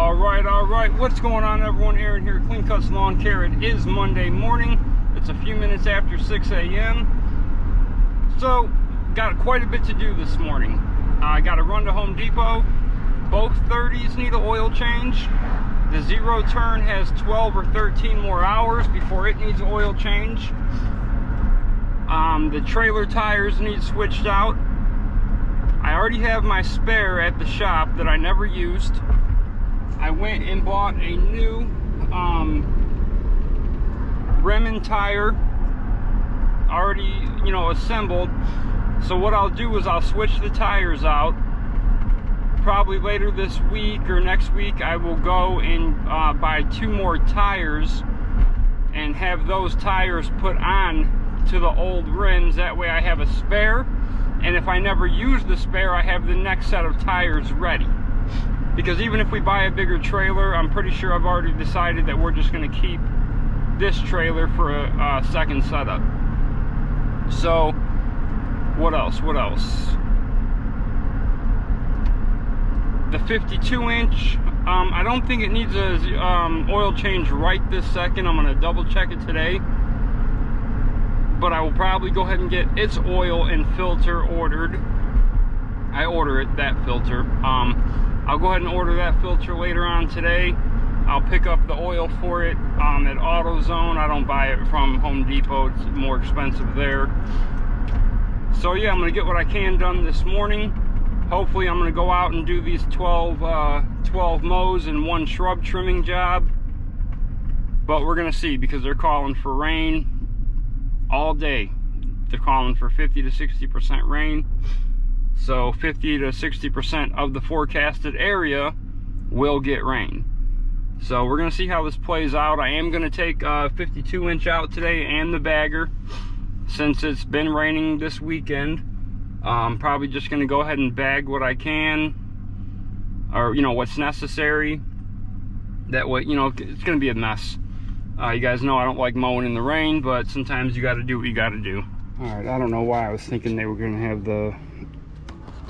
All right. What's going on, everyone? Aaron here, Clean Cuts Lawn Care. It is Monday morning. It's a few minutes after 6 a.m. So, got quite a bit to do this morning. I got to run to Home Depot. Both 30s need an oil change. The zero turn has 12 or 13 more hours before it needs oil change. The trailer tires need switched out. I already have my spare at the shop that I never used. I went and bought a new rim and tire, already, assembled. So what I'll do is I'll switch the tires out. Probably later this week or next week, I will go and buy 2 more tires and have those tires put on to the old rims. That way I have a spare, and if I never use the spare, I have the next set of tires ready. Because even if we buy a bigger trailer, I'm pretty sure I've already decided that we're just going to keep this trailer for a second setup. So what else? The 52-inch, I don't think it needs a oil change right this second. I'm going to double check it today. But I will probably go ahead and get its oil and filter ordered. I order it, that filter. I'll go ahead and order that filter later on today. I'll pick up the oil for it at AutoZone. I don't buy it from Home Depot. It's more expensive there. So yeah, I'm going to get what I can done this morning. Hopefully I'm going to go out and do these 12 mows and 1 shrub trimming job. But we're going to see, because they're calling for rain all day. They're calling for 50 to 60% rain. So 50 to 60% of the forecasted area will get rain. So we're going to see how this plays out. I am going to take 52-inch out today and the bagger, since it's been raining this weekend. I'm probably just going to go ahead and bag what I can, or what's necessary. That way, it's going to be a mess. You guys know I don't like mowing in the rain, but sometimes you got to do what you got to do. All right, I don't know why I was thinking they were going to have the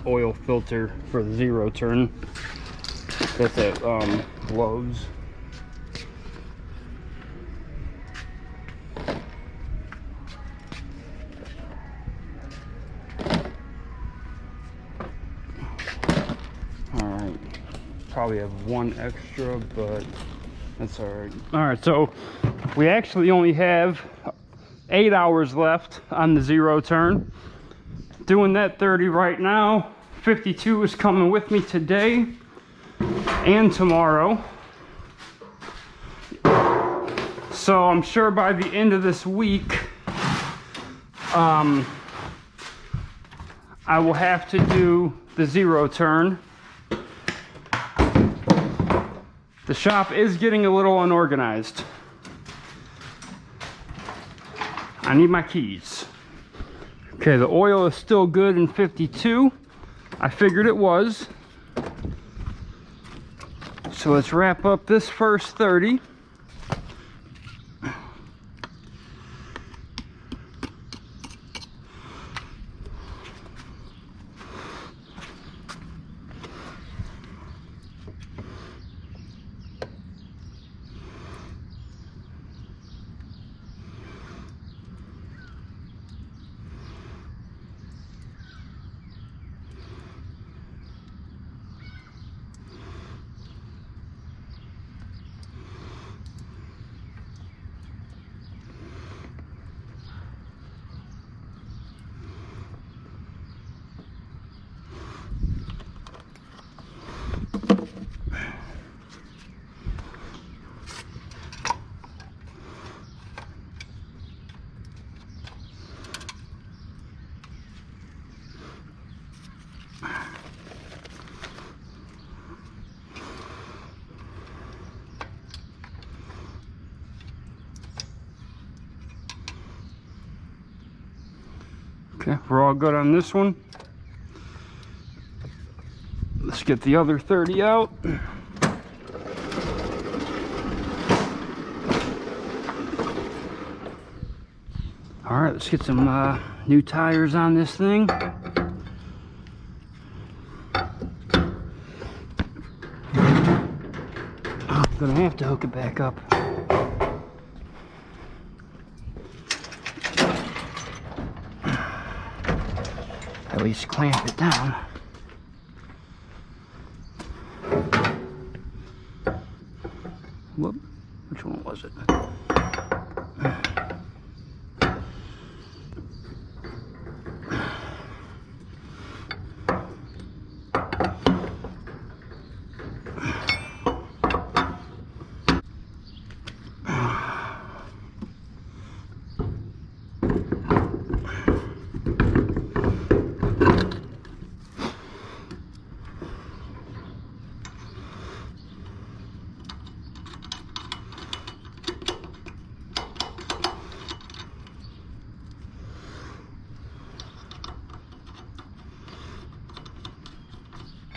oil filter for the zero turn. That's at Lowe's. All right, probably have 1 extra, but that's all right. All right, so we actually only have 8 hours left on the zero turn. Doing that 30 right now. 52 is coming with me today and tomorrow. So I'm sure by the end of this week, I will have to do the zero turn. The shop is getting a little unorganized. I need my keys. Okay, the oil is still good in 52. I figured it was. So let's wrap up this first 30. Okay, we're all good on this one. Let's get the other 30 out. All right, let's get some new tires on this thing. gonna have to hook it back up. At least clamp it down. Whoop, which one was it?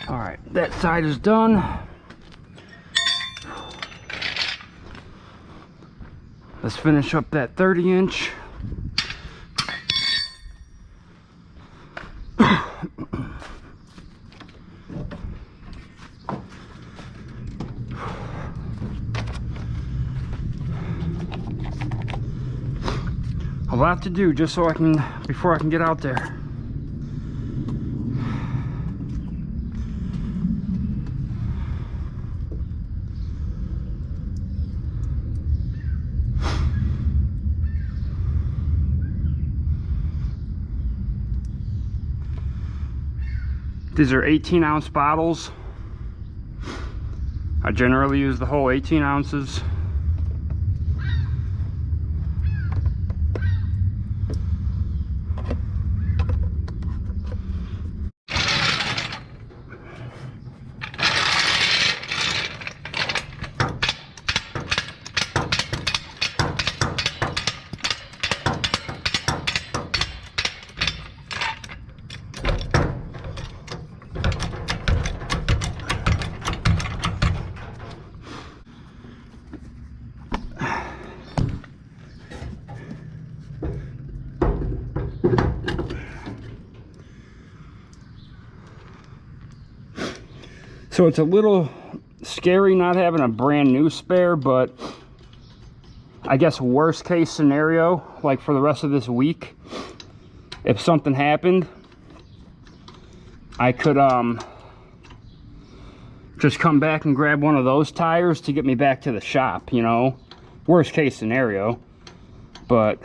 All right, that side is done. Let's finish up that 30-inch. A lot to do just so I can, before I can get out there. These are 18-ounce bottles. I generally use the whole 18 ounces. So it's a little scary not having a brand new spare, but I guess worst case scenario, like for the rest of this week, if something happened, I could just come back and grab one of those tires to get me back to the shop, you know, worst case scenario. But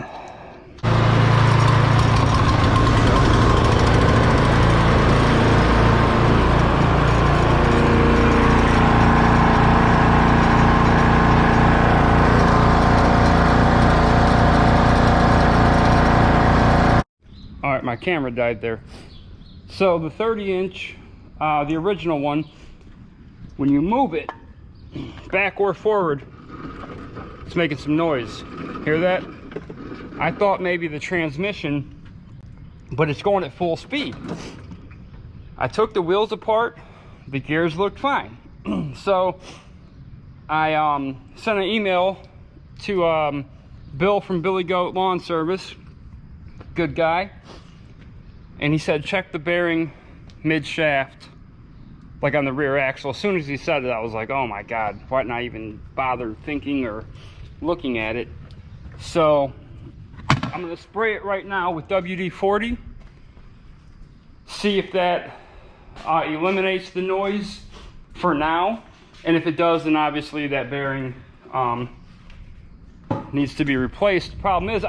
my camera died there. So the 30-inch, the original one, when you move it back or forward, it's making some noise. Hear that? I thought maybe the transmission, but it's going at full speed. I took the wheels apart, the gears looked fine. So I sent an email to Bill from Billy Goat Lawn Service, good guy. And he said, check the bearing mid-shaft, like on the rear axle. As soon as he said it, I was like, oh my God, why didn't I even bother thinking or looking at it? So I'm gonna spray it right now with WD-40, see if that eliminates the noise for now. And if it does, then obviously that bearing needs to be replaced. The problem is,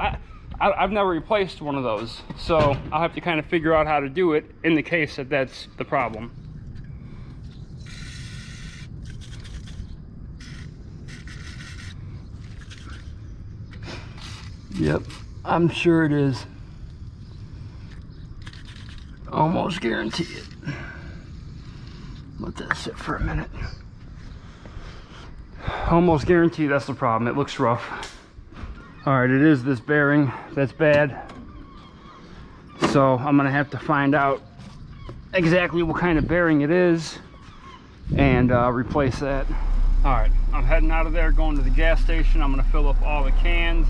I've never replaced one of those, so I'll have to kind of figure out how to do it in the case that that's the problem. Yep, I'm sure it is. Almost guarantee it. Let that sit for a minute. Almost guarantee that's the problem. It looks rough. All right, it is this bearing that's bad. So I'm gonna have to find out exactly what kind of bearing it is and replace that. All right, I'm heading out of there, going to the gas station. I'm gonna fill up all the cans,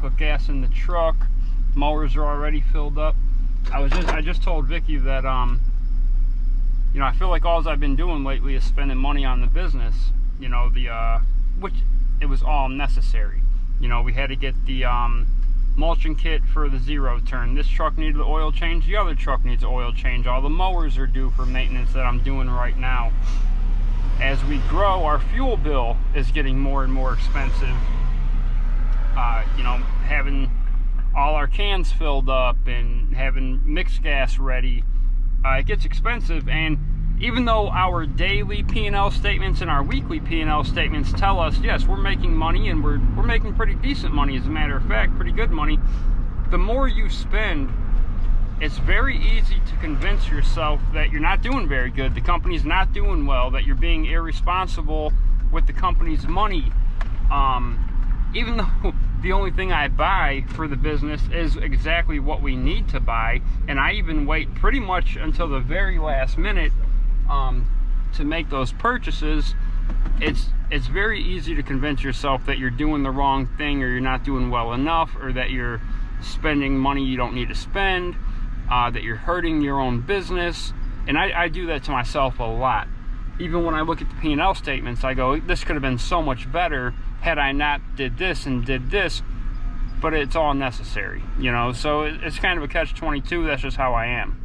put gas in the truck. Mowers are already filled up. I just told Vicky that you know, I feel like all I've been doing lately is spending money on the business, you know, which it was all necessary. You know, we had to get the mulching kit for the zero turn. This truck needed the oil change. The other truck needs an oil change. All the mowers are due for maintenance that I'm doing right now. As we grow, our fuel bill is getting more and more expensive. You know, having all our cans filled up and having mixed gas ready, it gets expensive. And even though our daily P&L statements and our weekly P&L statements tell us, yes, we're making money, and we're making pretty decent money, as a matter of fact, pretty good money, the more you spend, it's very easy to convince yourself that you're not doing very good, the company's not doing well, that you're being irresponsible with the company's money. Even though the only thing I buy for the business is exactly what we need to buy, and I even wait pretty much until the very last minute to make those purchases, it's very easy to convince yourself that you're doing the wrong thing, or you're not doing well enough, or that you're spending money you don't need to spend, that you're hurting your own business. And I do that to myself a lot. Even when I look at the P&L statements, I go, this could have been so much better had I not did this and did this, but it's all necessary, you know. So it's kind of a catch-22. That's just how I am.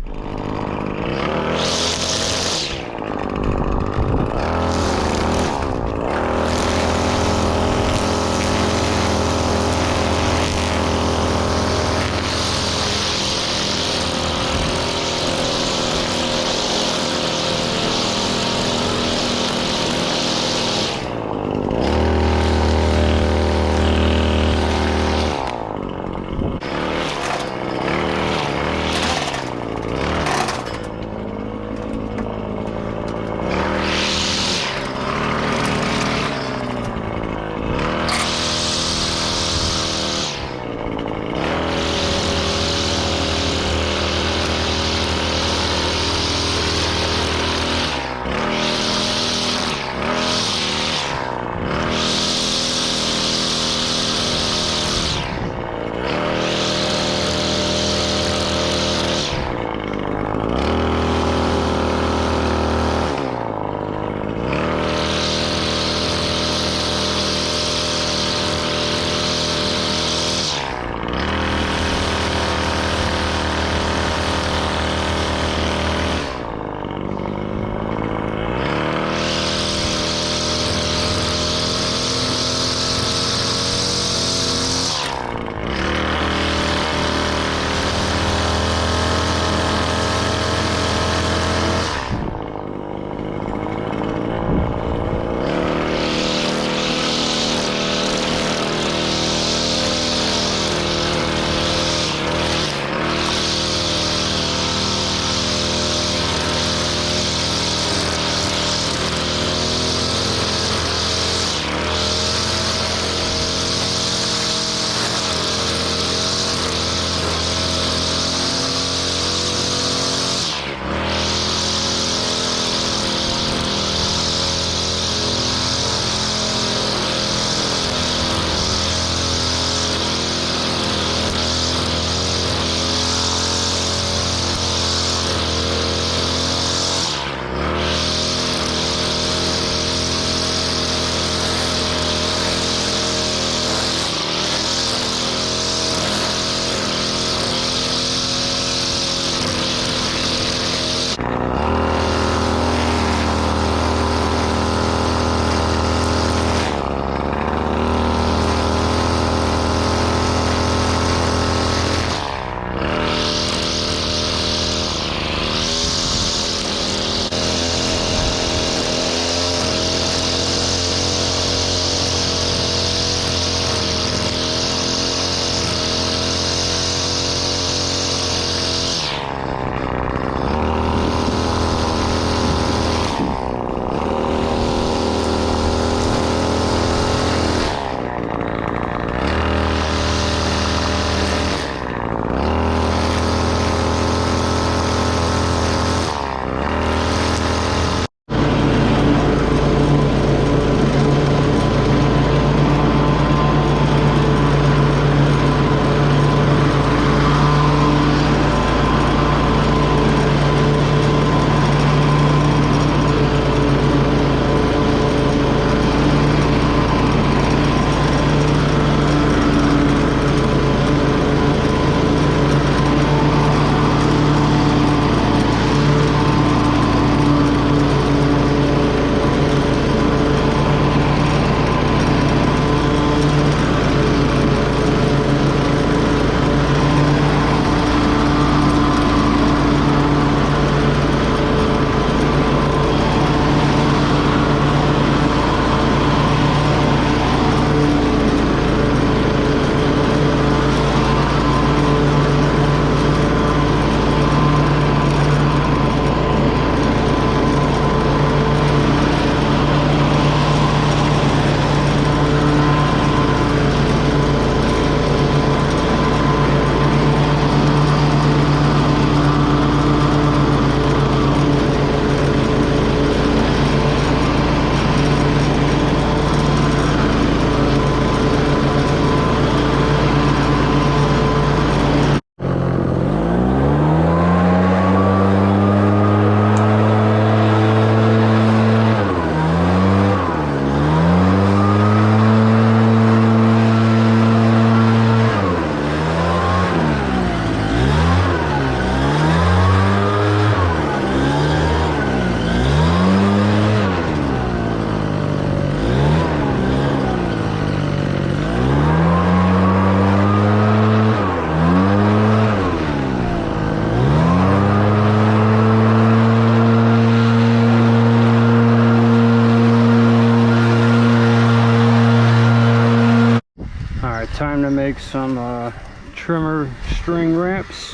time to make some trimmer string wraps.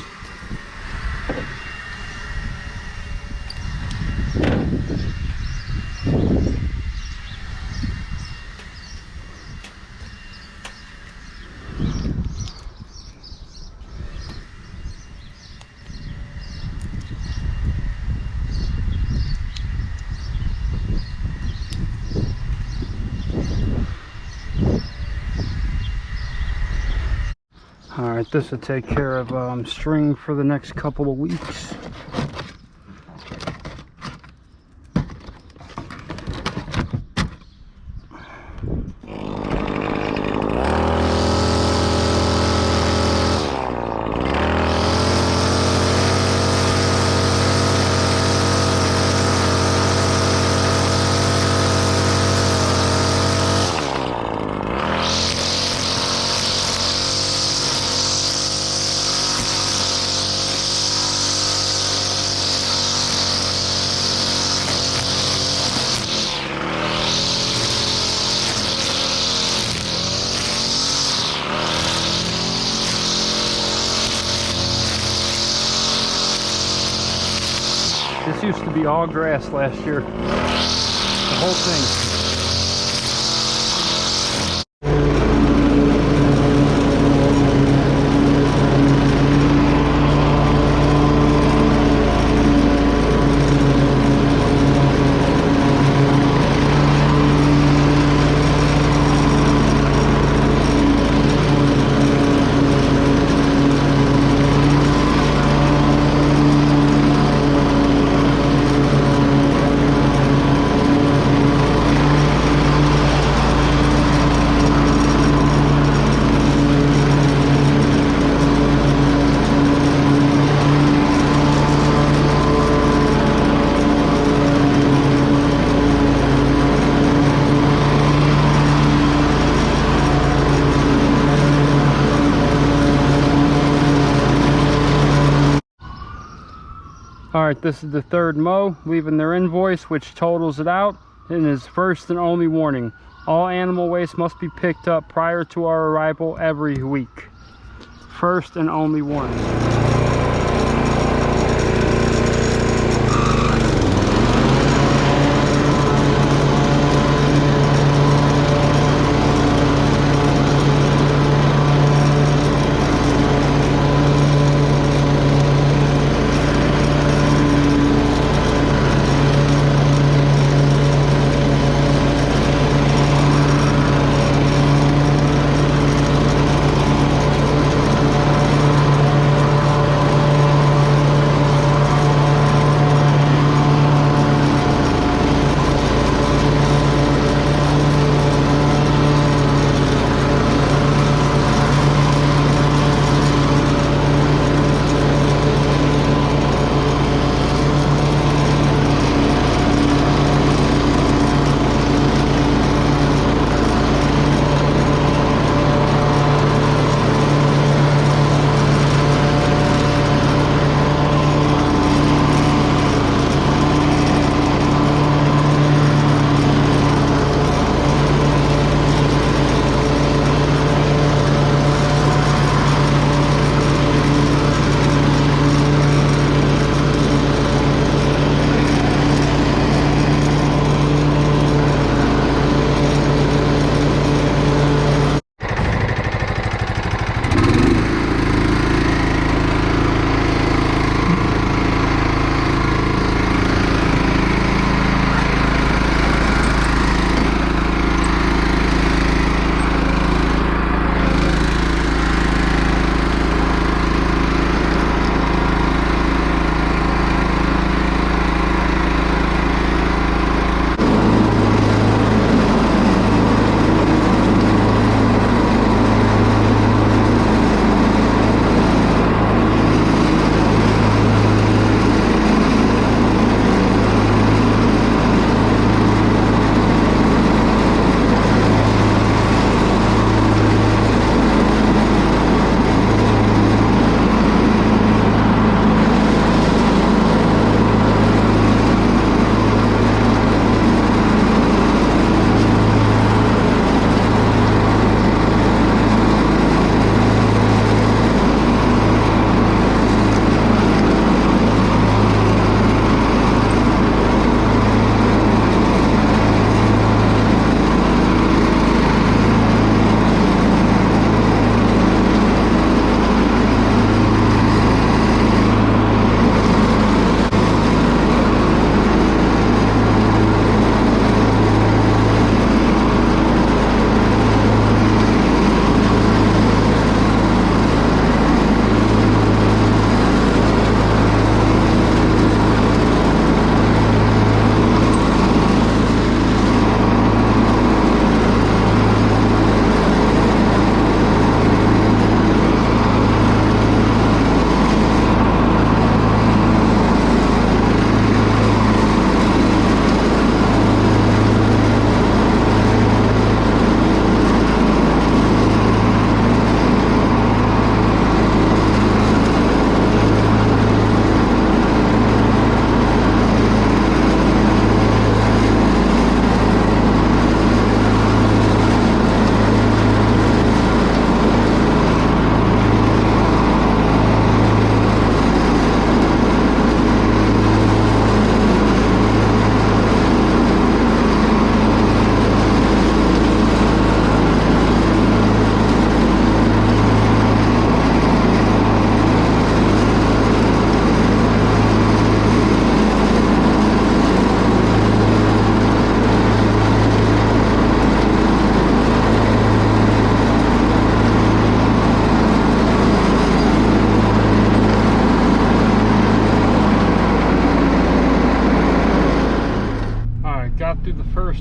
Alright, this will take care of string for the next couple of weeks. This used to be all grass last year. The whole thing. Alright, this is the third mow, leaving their invoice, which totals it out, and is first and only warning. All animal waste must be picked up prior to our arrival every week. First and only warning.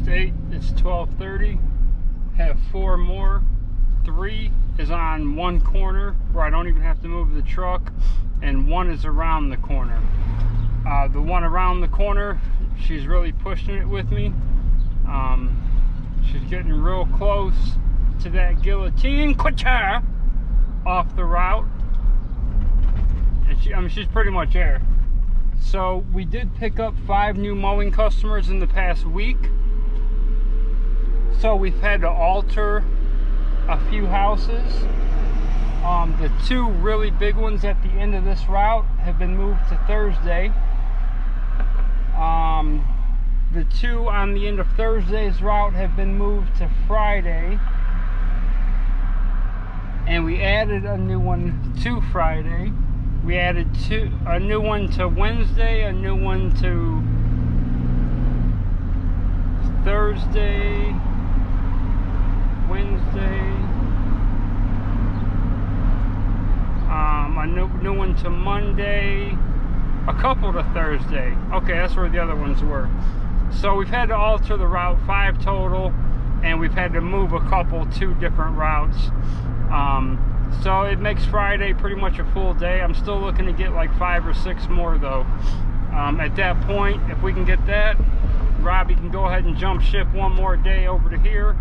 almost 8. It's 12:30. Have 4 more. 3 is on one corner where I don't even have to move the truck, and 1 is around the corner. The one around the corner, she's really pushing it with me. She's getting real close to that guillotine couture off the route, and she's pretty much there. So we did pick up 5 new mowing customers in the past week. So we've had to alter a few houses. The 2 really big ones at the end of this route have been moved to Thursday. The 2 on the end of Thursday's route have been moved to Friday. And we added a new one to Friday. We added a new one to Wednesday, a new one to Thursday, Wednesday, a new one to Monday, a couple to Thursday. Okay, that's where the other ones were. So we've had to alter the route, 5 total, and we've had to move a couple 2 different routes. So it makes Friday pretty much a full day. I'm still looking to get like 5 or 6 more though. At that point, if we can get that, Robbie can go ahead and jump ship 1 more day over to here,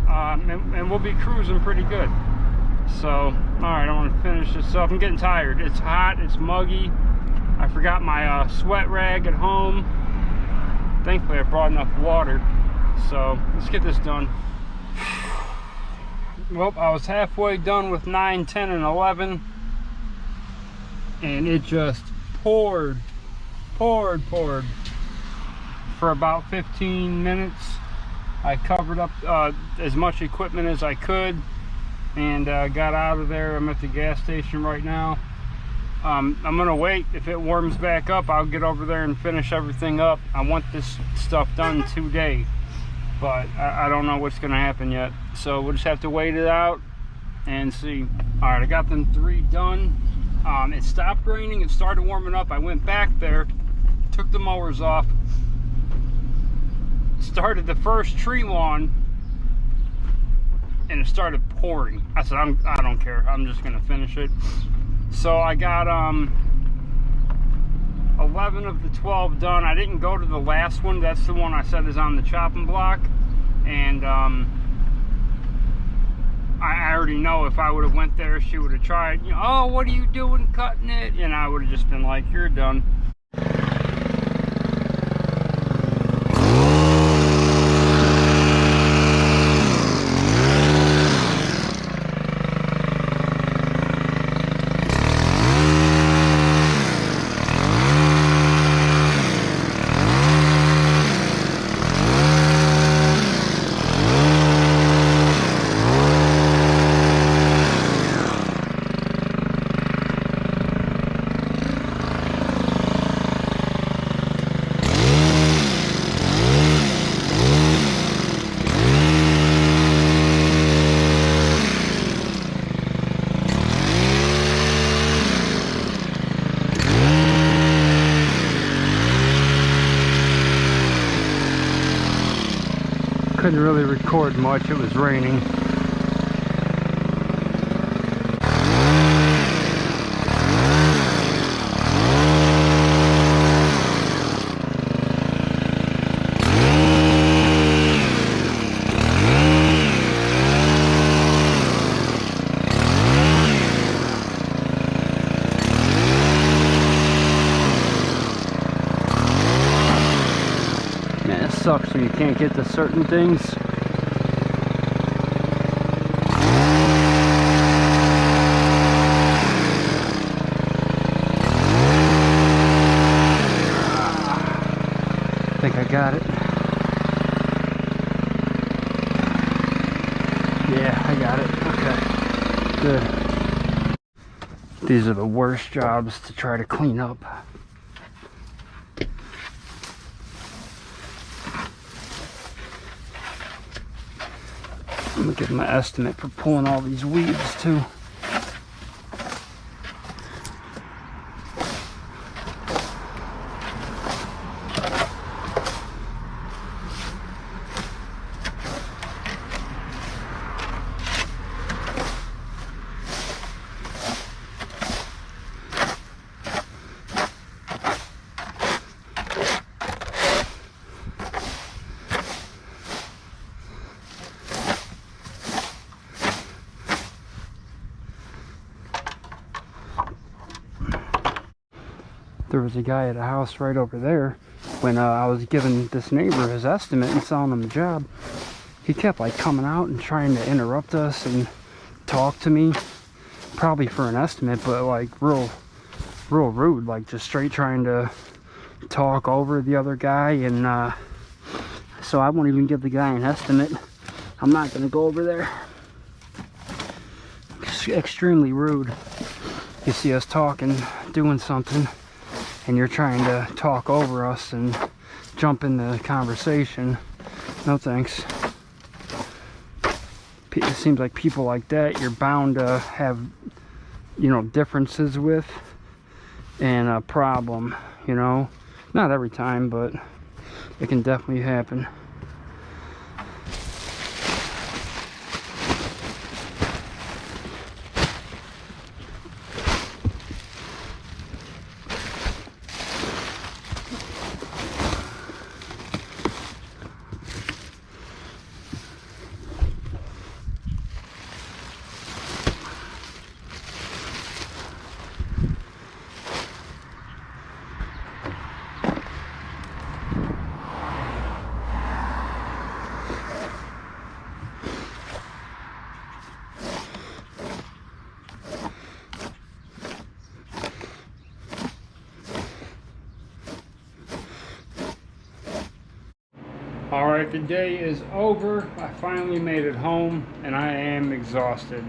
and we'll be cruising pretty good. So, alright, I want to finish this up. I'm getting tired. It's hot, it's muggy. I forgot my sweat rag at home. Thankfully I brought enough water. So let's get this done. Well, I was halfway done with 9, 10, and 11, and it just poured for about 15 minutes. I covered up as much equipment as I could and got out of there. I'm at the gas station right now. I'm gonna wait. If it warms back up, I'll get over there and finish everything up. I want this stuff done today, but I don't know what's gonna happen yet. So we'll just have to wait it out and see. All right, I got them 3 done. It stopped raining, it started warming up. I went back there, took the mowers off, started the first tree lawn, and it started pouring. I said, I don't care, I'm just gonna finish it. So I got 11 of the 12 done. I didn't go to the last one. That's the one I said is on the chopping block, and I already know if I would have went there, she would have tried, you know, oh, what are you doing cutting it? And I would have just been like, you're done. Couldn't really record much, it was raining. Man, it sucks when you can't get to certain things. I think I got it. Yeah, I got it. Okay, good. These are the worst jobs to try to clean up. I'm gonna give my estimate for pulling all these weeds too. there was a guy at a house right over there. When I was giving this neighbor his estimate and selling him the job, he kept like coming out and trying to interrupt us and talk to me, probably for an estimate, but like real rude, like just straight trying to talk over the other guy. And so I won't even give the guy an estimate. I'm not gonna go over there. It's extremely rude. You see us talking, doing something, and you're trying to talk over us and jump in the conversation. No thanks. It seems like people like that you're bound to have, you know, differences with and a problem, you know. Not every time, but it can definitely happen. Alright, the day is over. I finally made it home and I am exhausted.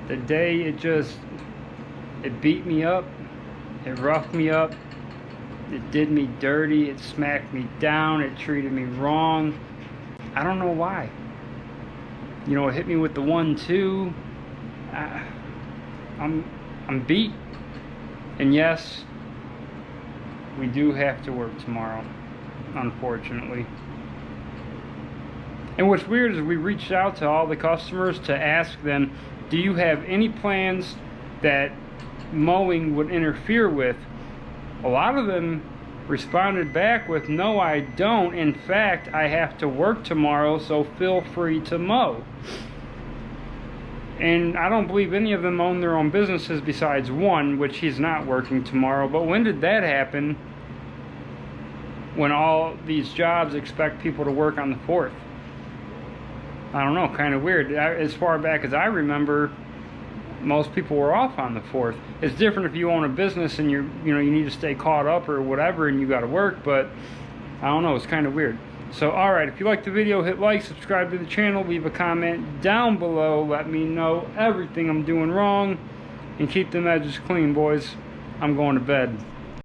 The day, it beat me up, it roughed me up, it did me dirty, it smacked me down, it treated me wrong. I don't know why. You know, it hit me with the 1-2. I'm beat. And yes, we do have to work tomorrow, unfortunately. And what's weird is we reached out to all the customers to ask them, do you have any plans that mowing would interfere with? A lot of them responded back with, no, I don't. In fact, I have to work tomorrow, so feel free to mow. And I don't believe any of them own their own businesses besides one, which he's not working tomorrow. But when did that happen? When all these jobs expect people to work on the 4th. I don't know, kind of weird. As far back as I remember, most people were off on the 4th. It's different if you own a business and you need to stay caught up or whatever and you got to work, but I don't know, it's kind of weird. So, alright, if you liked the video, hit like, subscribe to the channel, leave a comment down below, let me know everything I'm doing wrong, and keep them edges clean, boys. I'm going to bed.